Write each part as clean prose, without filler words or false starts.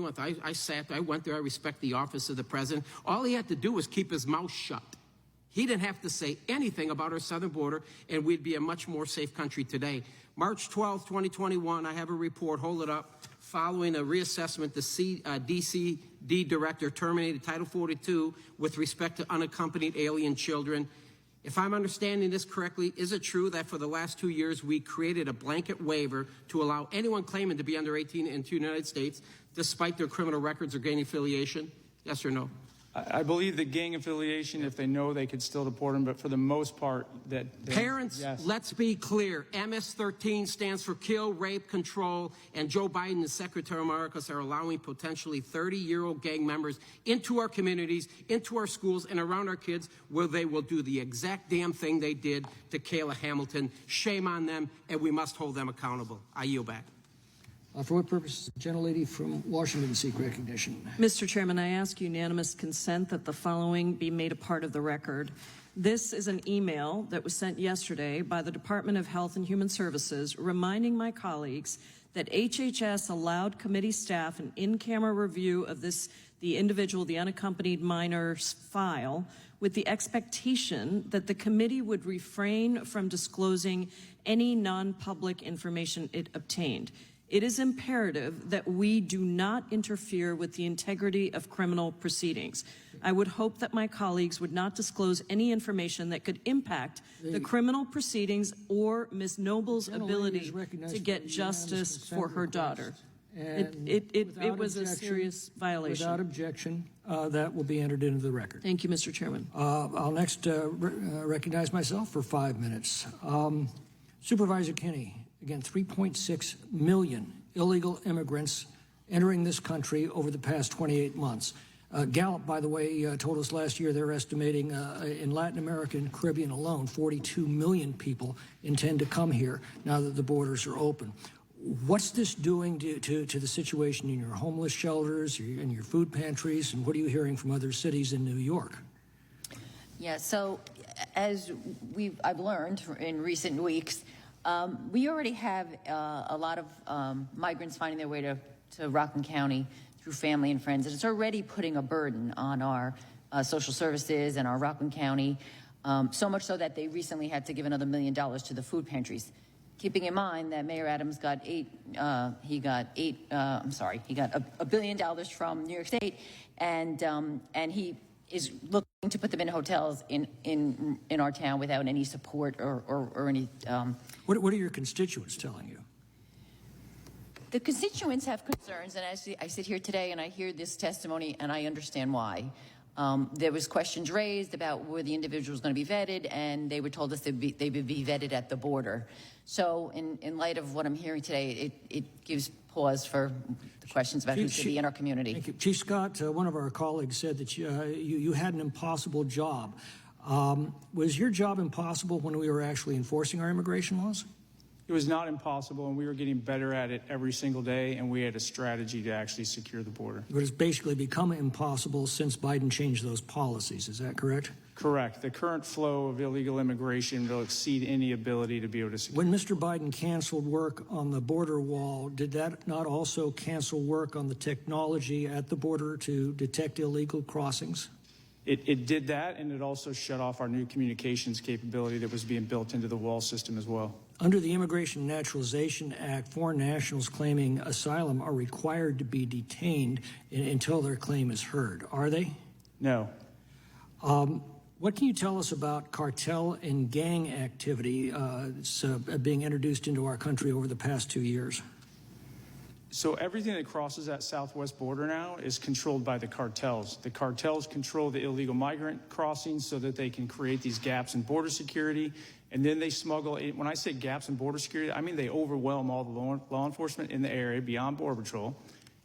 I went there, I respect the office of the president. All he had to do was keep his mouth shut. He didn't have to say anything about our southern border, and we'd be a much more safe country today. March 12, 2021, I have a report, hold it up. Following a reassessment, the DCD director terminated Title 42 with respect to unaccompanied alien children. If I'm understanding this correctly, is it true that for the last 2 years we created a blanket waiver to allow anyone claiming to be under 18 into the United States, despite their criminal records or gang affiliation? Yes or no? I believe the gang affiliation, if they know, they could still deport them, but for the most part, Parents, yes. Let's be clear. MS-13 stands for kill, rape, control, and Joe Biden and Secretary Mayorkas are allowing potentially 30-year-old gang members into our communities, into our schools, and around our kids, where they will do the exact damn thing they did to Kayla Hamilton. Shame on them, and we must hold them accountable. I yield back. For what purpose, the gentlelady from Washington seek recognition? Mr. Chairman, I ask unanimous consent that the following be made a part of the record. This is an email that was sent yesterday by the Department of Health and Human Services reminding my colleagues that HHS allowed committee staff an in-camera review of the unaccompanied minor's file with the expectation that the committee would refrain from disclosing any non-public information it obtained. It is imperative that we do not interfere with the integrity of criminal proceedings. I would hope that my colleagues would not disclose any information that could impact the criminal proceedings or Ms. Noble's ability to get justice for her daughter. It was a serious violation. Without objection, that will be entered into the record. Thank you, Mr. Chairman. I'll next recognize myself for 5 minutes. Supervisor Kinney. Again, 3.6 million illegal immigrants entering this country over the past 28 months. Gallup, by the way, told us last year they're estimating in Latin America and Caribbean alone, 42 million people intend to come here now that the borders are open. What's this doing to the situation in your homeless shelters, in your food pantries, and what are you hearing from other cities in New York? Yeah, so as I've learned in recent weeks, we already have a lot of migrants finding their way to Rockland County through family and friends, and it's already putting a burden on our social services and our Rockland County, so much so that they recently had to give another $1 million to the food pantries. Keeping in mind that Mayor Adams got he got $1 billion from New York State, and he is looking to put them in hotels in our town without any support or any. What are your constituents telling you? The constituents have concerns, and as I sit here today and I hear this testimony, and I understand why. There was questions raised about where the individual was going to be vetted, and they were told us they would be vetted at the border. So in light of what I'm hearing today, it gives pause for the questions about who should be in our community. Thank you. Chief Scott, one of our colleagues said that you had an impossible job. Was your job impossible when we were actually enforcing our immigration laws? It was not impossible, and we were getting better at it every single day, and we had a strategy to actually secure the border. But it's basically become impossible since Biden changed those policies. Is that correct? Correct. The current flow of illegal immigration will exceed any ability to be able to secure. When Mr. Biden canceled work on the border wall, did that not also cancel work on the technology at the border to detect illegal crossings? It did that, and it also shut off our new communications capability that was being built into the wall system as well. Under the Immigration and Naturalization Act, foreign nationals claiming asylum are required to be detained until their claim is heard. Are they? No. What can you tell us about cartel and gang activity that's being introduced into our country over the past 2 years? So everything that crosses that southwest border now is controlled by the cartels. The cartels control the illegal migrant crossings so that they can create these gaps in border security. And then they smuggle, when I say gaps in border security, I mean they overwhelm all the law enforcement in the area beyond Border Patrol.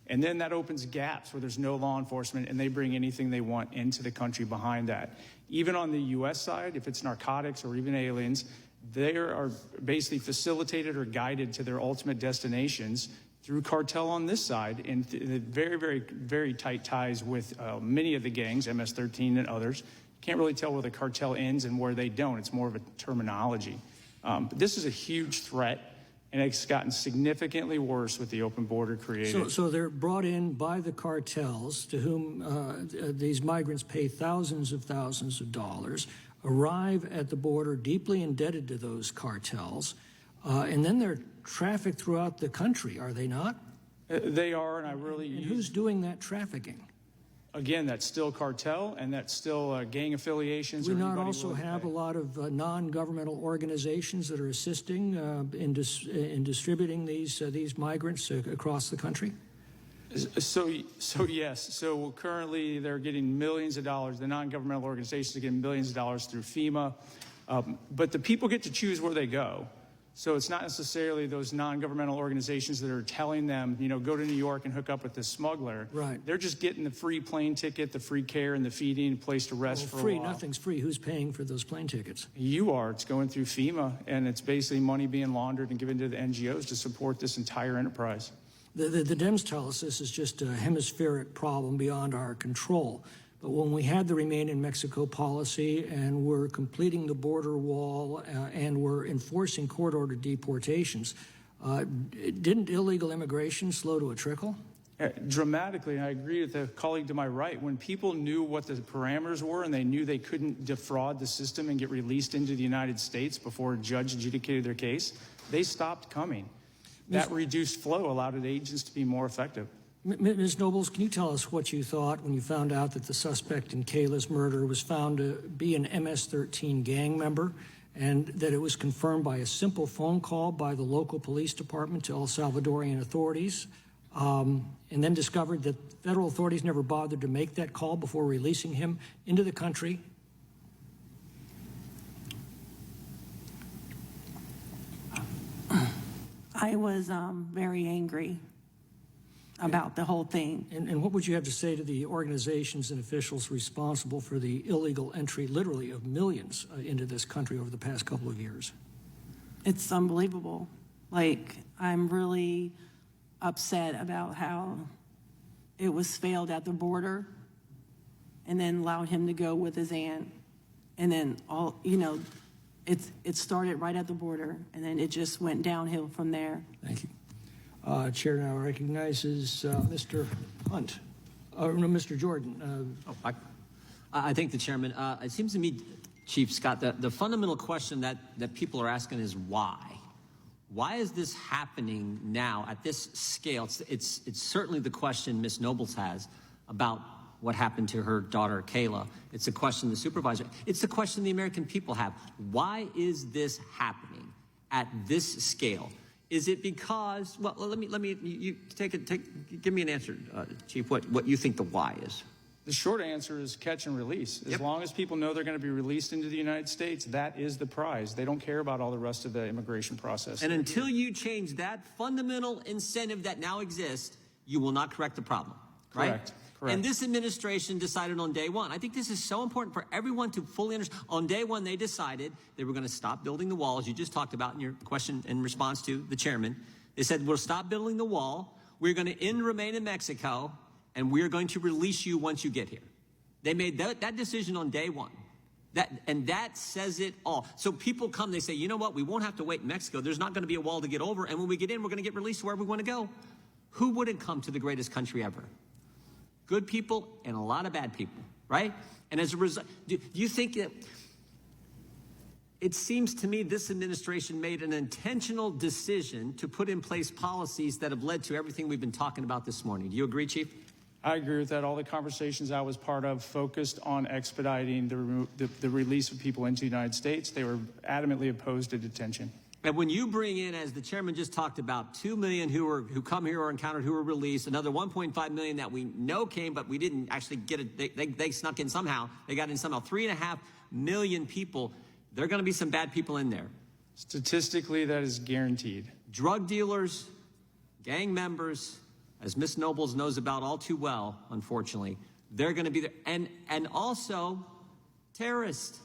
And then that opens gaps where there's no law enforcement, and they bring anything they want into the country behind that. Even on the U.S. side, if it's narcotics or even aliens, they are basically facilitated or guided to their ultimate destinations through cartel on this side, and very, very, very tight ties with many of the gangs, MS-13 and others. Can't really tell where the cartel ends and where they don't. It's more of a terminology. But this is a huge threat, and it's gotten significantly worse with the open border created. So they're brought in by the cartels to whom these migrants pay thousands of dollars, arrive at the border deeply indebted to those cartels, and then they're trafficked throughout the country, are they not? They are, and I really... And who's doing that trafficking? Again, that's still cartel, and that's still gang affiliations. Do we or not anybody also willing to have pay. a lot of non-governmental organizations that are assisting in distributing these migrants across the country? So yes. So currently they're getting millions of dollars. The non-governmental organizations are getting millions of dollars through FEMA. But the people get to choose where they go. So it's not necessarily those non-governmental organizations that are telling them, go to New York and hook up with this smuggler. Right. They're just getting the free plane ticket, the free care, and the feeding, place to rest for a Free, while. nothing's free. Who's paying for those plane tickets? You are. It's going through FEMA, and it's basically money being laundered and given to the NGOs to support this entire enterprise. The Dems tell us this is just a hemispheric problem beyond our control. But when we had the Remain in Mexico policy and we're completing the border wall and we're enforcing court-ordered deportations, didn't illegal immigration slow to a trickle? Dramatically, and I agree with the colleague to my right. When people knew what the parameters were and they knew they couldn't defraud the system and get released into the United States before a judge adjudicated their case, they stopped coming. That reduced flow allowed agents to be more effective. Ms. Nobles, can you tell us what you thought when you found out that the suspect in Kayla's murder was found to be an MS-13 gang member and that it was confirmed by a simple phone call by the local police department to El Salvadorian authorities, and then discovered that federal authorities never bothered to make that call before releasing him into the country? I was very angry about the whole thing. And what would you have to say to the organizations and officials responsible for the illegal entry, literally, of millions into this country over the past couple of years? It's unbelievable. Like, I'm really upset about how it was failed at the border and then allowed him to go with his aunt. And then it started right at the border and then it just went downhill from there. Thank you. Chair now recognizes Mr. Hunt. No, Mr. Jordan. I thank the chairman. It seems to me, Chief Scott, the fundamental question that people are asking is why? Why is this happening now at this scale? It's certainly the question Ms. Nobles has about what happened to her daughter, Kayla. It's a question the supervisor, it's the question the American people have. Why is this happening at this scale? Is it because, well, let me, you give me an answer, Chief, what you think the why is. The short answer is catch and release. As long as people know they're going to be released into the United States, that is the prize. They don't care about all the rest of the immigration process. And until you change that fundamental incentive that now exists, you will not correct the problem, right? Correct. And this administration decided on day one. I think this is so important for everyone to fully understand. On day one, they decided they were going to stop building the wall, as you just talked about in your question in response to the chairman. They said, we'll stop building the wall. We're going to end Remain in Mexico, and we're going to release you once you get here. They made that decision on day one. That says it all. So people come, they say, you know what? We won't have to wait in Mexico. There's not going to be a wall to get over. And when we get in, we're going to get released wherever we want to go. Who wouldn't come to the greatest country ever? Good people and a lot of bad people, right? And as a result, do you think that it seems to me this administration made an intentional decision to put in place policies that have led to everything we've been talking about this morning? Do you agree, Chief? I agree with that. All the conversations I was part of focused on expediting the release of people into the United States. They were adamantly opposed to detention. And when you bring in, as the chairman just talked about, 2 million who come here or encountered who were released, another 1.5 million that we know came, but we didn't actually get it. They snuck in somehow. They got in somehow. 3.5 million people. There are going to be some bad people in there. Statistically, that is guaranteed. Drug dealers, gang members, as Ms. Nobles knows about all too well, unfortunately, they're going to be there. And also terrorists.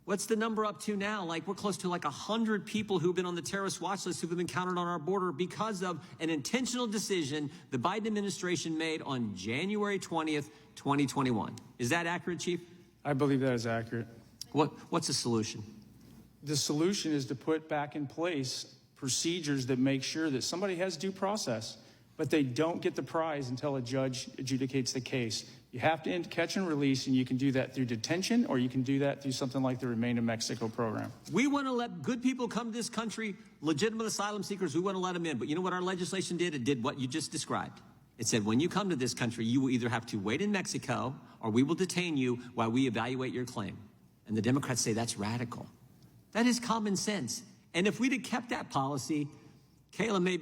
What's the number up to now? Like, we're close to like 100 people who've been on the terrorist watch list who've been encountered on our border because of an intentional decision the Biden administration made on January 20th, 2021. Is that accurate, Chief? I believe that is accurate. What's the solution? The solution is to put back in place procedures that make sure that somebody has due process, but they don't get the prize until a judge adjudicates the case. You have to end catch and release, and you can do that through detention, or you can do that through something like the Remain in Mexico program. We want to let good people come to this country, legitimate asylum seekers, we want to let them in. But you know what our legislation did? It did what you just described. It said when you come to this country, you will either have to wait in Mexico or we will detain you while we evaluate your claim. And the Democrats say that's radical. That is common sense. And if we'd have kept that policy, Kayla may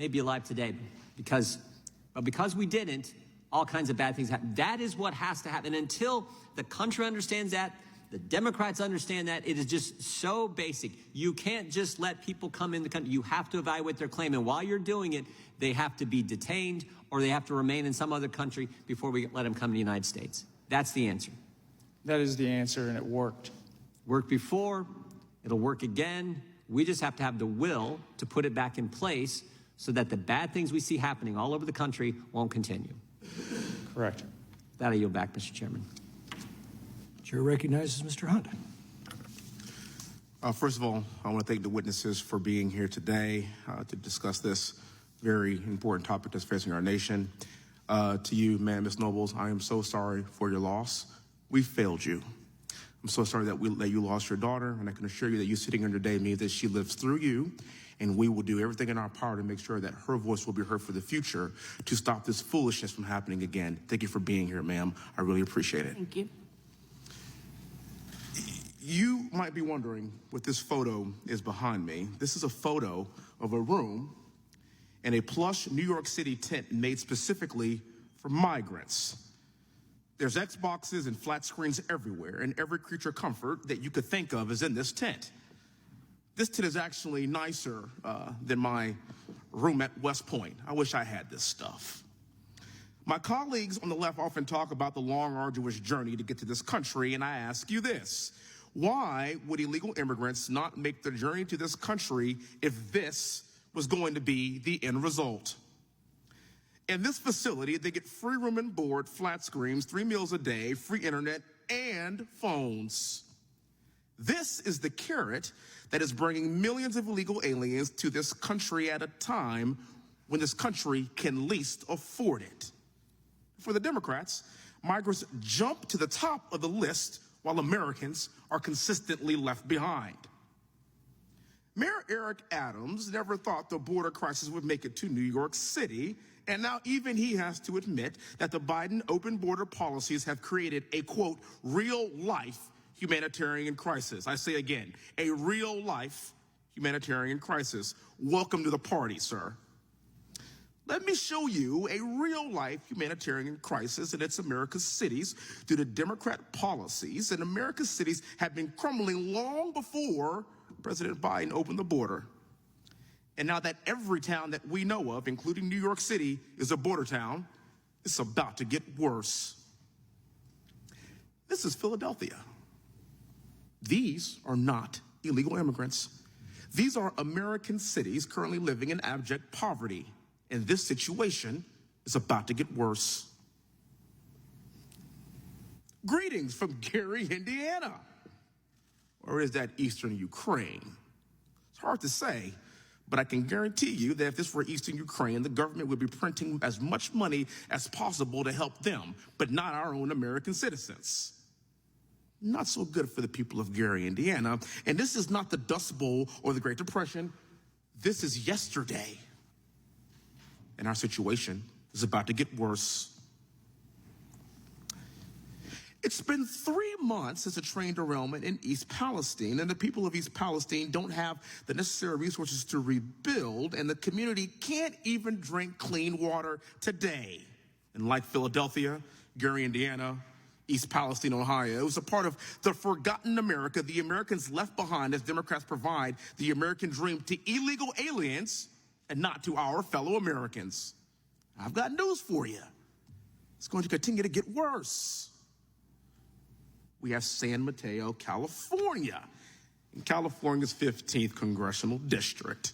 be alive today because we didn't, all kinds of bad things happen. That is what has to happen. Until the country understands that, the Democrats understand that, it is just so basic. You can't just let people come in the country. You have to evaluate their claim. And while you're doing it, they have to be detained or they have to remain in some other country before we let them come to the United States. That's the answer. That is the answer, and it worked. Worked before, it'll work again. We just have to have the will to put it back in place so that the bad things we see happening all over the country won't continue. Correct. That I yield back, Mr. Chairman. Chair recognizes Mr. Hunt. First of all, I want to thank the witnesses for being here today to discuss this very important topic that's facing our nation. To you, ma'am, Ms. Nobles, I am so sorry for your loss. We failed you. I'm so sorry that you lost your daughter, and I can assure you that you sitting here today means that she lives through you, and we will do everything in our power to make sure that her voice will be heard for the future to stop this foolishness from happening again. Thank you for being here, ma'am. I really appreciate it. Thank you. You might be wondering what this photo is behind me. This is a photo of a room in a plush New York City tent made specifically for migrants. There's Xboxes and flat screens everywhere, and every creature comfort that you could think of is in this tent. This tent is actually nicer than my room at West Point. I wish I had this stuff. My colleagues on the left often talk about the long, arduous journey to get to this country, and I ask you this. Why would illegal immigrants not make the journey to this country if this was going to be the end result? In this facility, they get free room and board, flat screens, 3 meals a day, free internet, and phones. This is the carrot that is bringing millions of illegal aliens to this country at a time when this country can least afford it. For the Democrats, migrants jump to the top of the list while Americans are consistently left behind. Mayor Eric Adams never thought the border crisis would make it to New York City, and now even he has to admit that the Biden open border policies have created a, quote, real-life humanitarian crisis. I say again, a real-life humanitarian crisis. Welcome to the party, sir. Let me show you a real-life humanitarian crisis in its America's cities due to Democrat policies, and America's cities have been crumbling long before President Biden opened the border. And now that every town that we know of, including New York City, is a border town, it's about to get worse. This is Philadelphia. These are not illegal immigrants. These are American cities currently living in abject poverty. And this situation is about to get worse. Greetings from Gary, Indiana. Or is that Eastern Ukraine? It's hard to say, but I can guarantee you that if this were Eastern Ukraine, the government would be printing as much money as possible to help them, but not our own American citizens. Not so good for the people of Gary, Indiana. And this is not the Dust Bowl or the Great Depression. This is yesterday. And our situation is about to get worse. It's been 3 months since a train derailment in East Palestine, and the people of East Palestine don't have the necessary resources to rebuild, and the community can't even drink clean water today. And like Philadelphia, Gary, Indiana, East Palestine, Ohio, it was a part of the forgotten America the Americans left behind as Democrats provide the American dream to illegal aliens and not to our fellow Americans. I've got news for you. It's going to continue to get worse. We have San Mateo, California, in California's 15th congressional district.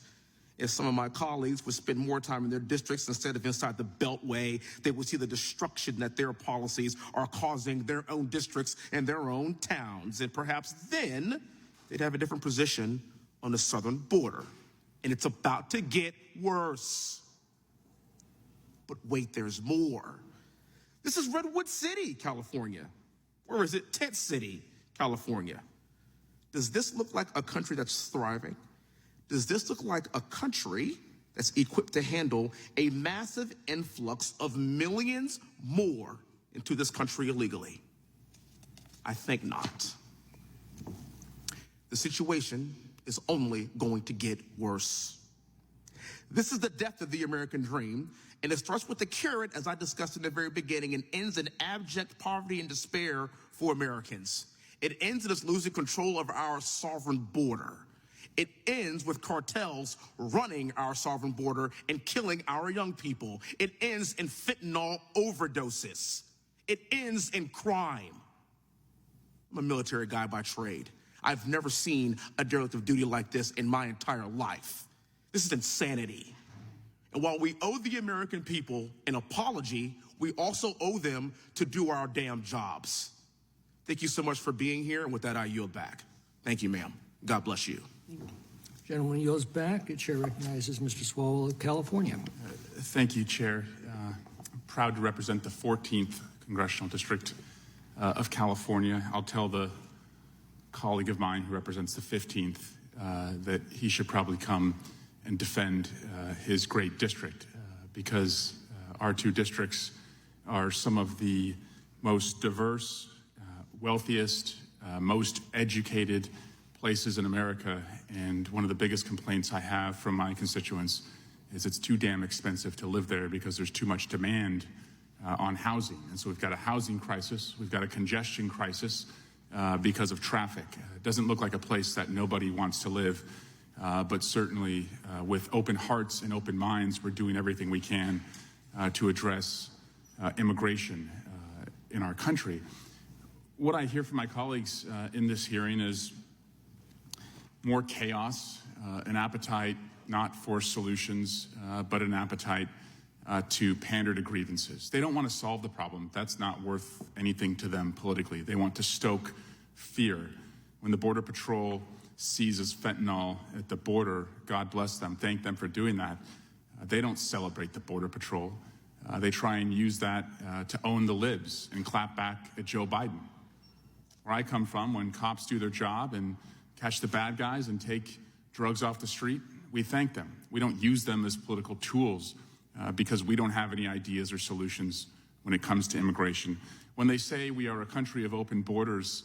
If some of my colleagues would spend more time in their districts instead of inside the Beltway, they would see the destruction that their policies are causing their own districts and their own towns. And perhaps then they'd have a different position on the southern border, and it's about to get worse. But wait, there's more. This is Redwood City, California. Or is it Tent City, California? Does this look like a country that's thriving? Does this look like a country that's equipped to handle a massive influx of millions more into this country illegally? I think not. The situation is only going to get worse. This is the death of the American dream, and it starts with the carrot, as I discussed in the very beginning, and ends in abject poverty and despair for Americans. It ends in us losing control of our sovereign border. It ends with cartels running our sovereign border and killing our young people. It ends in fentanyl overdoses. It ends in crime. I'm a military guy by trade. I've never seen a derelict of duty like this in my entire life. This is insanity. And while we owe the American people an apology, we also owe them to do our damn jobs. Thank you so much for being here, and with that, I yield back. Thank you, ma'am. God bless you. Gentleman yields back. The chair recognizes Mr. Swalwell of California. Thank you, Chair. I'm proud to represent the 14th Congressional District of California. I'll tell the colleague of mine who represents the 15th that he should probably come and defend his great district because our two districts are some of the most diverse, wealthiest, most educated places in America, and one of the biggest complaints I have from my constituents is it's too damn expensive to live there because there's too much demand on housing. And so we've got a housing crisis, we've got a congestion crisis because of traffic. It doesn't look like a place that nobody wants to live, but certainly with open hearts and open minds, we're doing everything we can to address immigration in our country. What I hear from my colleagues in this hearing is more chaos, an appetite not for solutions, but an appetite to pander to grievances. They don't want to solve the problem. That's not worth anything to them politically. They want to stoke fear. When the Border Patrol seizes fentanyl at the border, God bless them, thank them for doing that. They don't celebrate the Border Patrol. They try and use that to own the libs and clap back at Joe Biden. Where I come from, when cops do their job and catch the bad guys and take drugs off the street, we thank them. We don't use them as political tools because we don't have any ideas or solutions when it comes to immigration. When they say we are a country of open borders,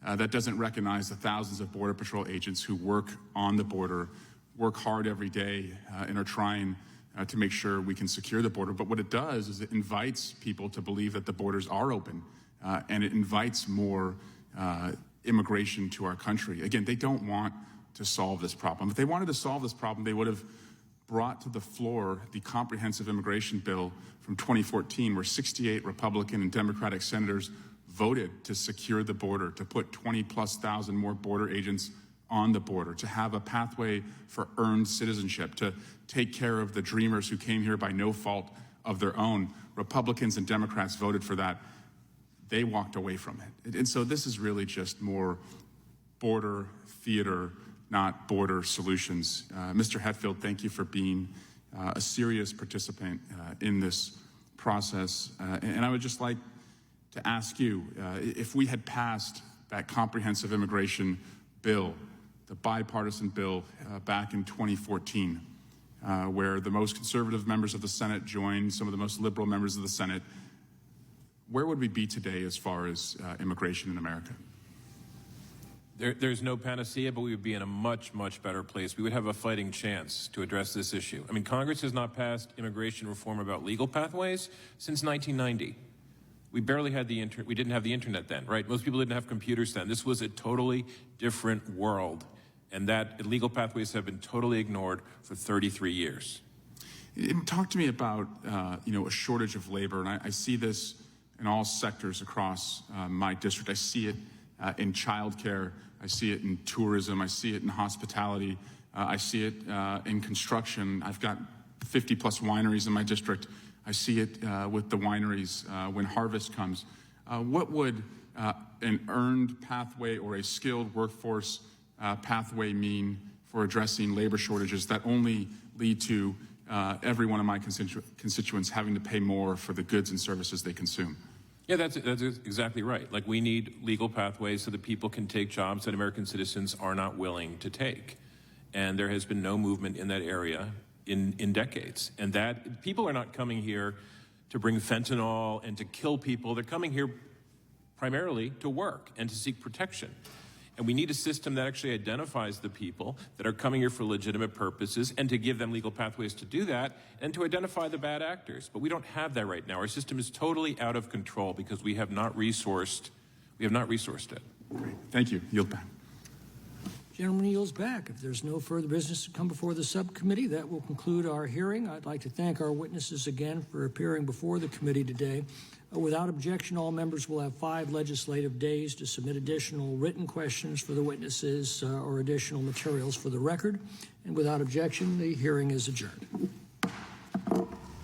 that doesn't recognize the thousands of Border Patrol agents who work on the border, work hard every day, and are trying to make sure we can secure the border. But what it does is it invites people to believe that the borders are open, and it invites more immigration to our country. Again, they don't want to solve this problem. If they wanted to solve this problem, they would have brought to the floor the comprehensive immigration bill from 2014, where 68 Republican and Democratic senators voted to secure the border, to put 20,000+ more border agents on the border, to have a pathway for earned citizenship, to take care of the dreamers who came here by no fault of their own. Republicans and Democrats voted for that. They walked away from it. And so this is really just more border theater, not border solutions. Mr. Hetfield, thank you for being a serious participant in this process. And I would just like to ask you, if we had passed that comprehensive immigration bill, the bipartisan bill back in 2014, where the most conservative members of the Senate joined some of the most liberal members of the Senate, where would we be today as far as immigration in America? There's no panacea, but we would be in a much, much better place. We would have a fighting chance to address this issue. I mean, Congress has not passed immigration reform about legal pathways since 1990. We barely had we didn't have the internet then, right? Most people didn't have computers then. This was a totally different world, and that illegal pathways have been totally ignored for 33 years. Talk to me about, a shortage of labor, and I see this in all sectors across my district. I see it in childcare. I see it in tourism. I see it in hospitality. I see it in construction. I've got 50+ wineries in my district. I see it with the wineries when harvest comes. What would an earned pathway or a skilled workforce pathway mean for addressing labor shortages that only lead to every one of my constituents having to pay more for the goods and services they consume. Yeah, that's exactly right. Like, we need legal pathways so that people can take jobs that American citizens are not willing to take. And there has been no movement in that area in decades. And that people are not coming here to bring fentanyl and to kill people. They're coming here primarily to work and to seek protection. And we need a system that actually identifies the people that are coming here for legitimate purposes and to give them legal pathways to do that and to identify the bad actors. But we don't have that right now. Our system is totally out of control because we have not resourced it. Great. Thank you. Yield back. Gentleman yields back. If there's no further business to come before the subcommittee, that will conclude our hearing. I'd like to thank our witnesses again for appearing before the committee today. Without objection, all members will have 5 legislative days to submit additional written questions for the witnesses or additional materials for the record. And without objection, the hearing is adjourned.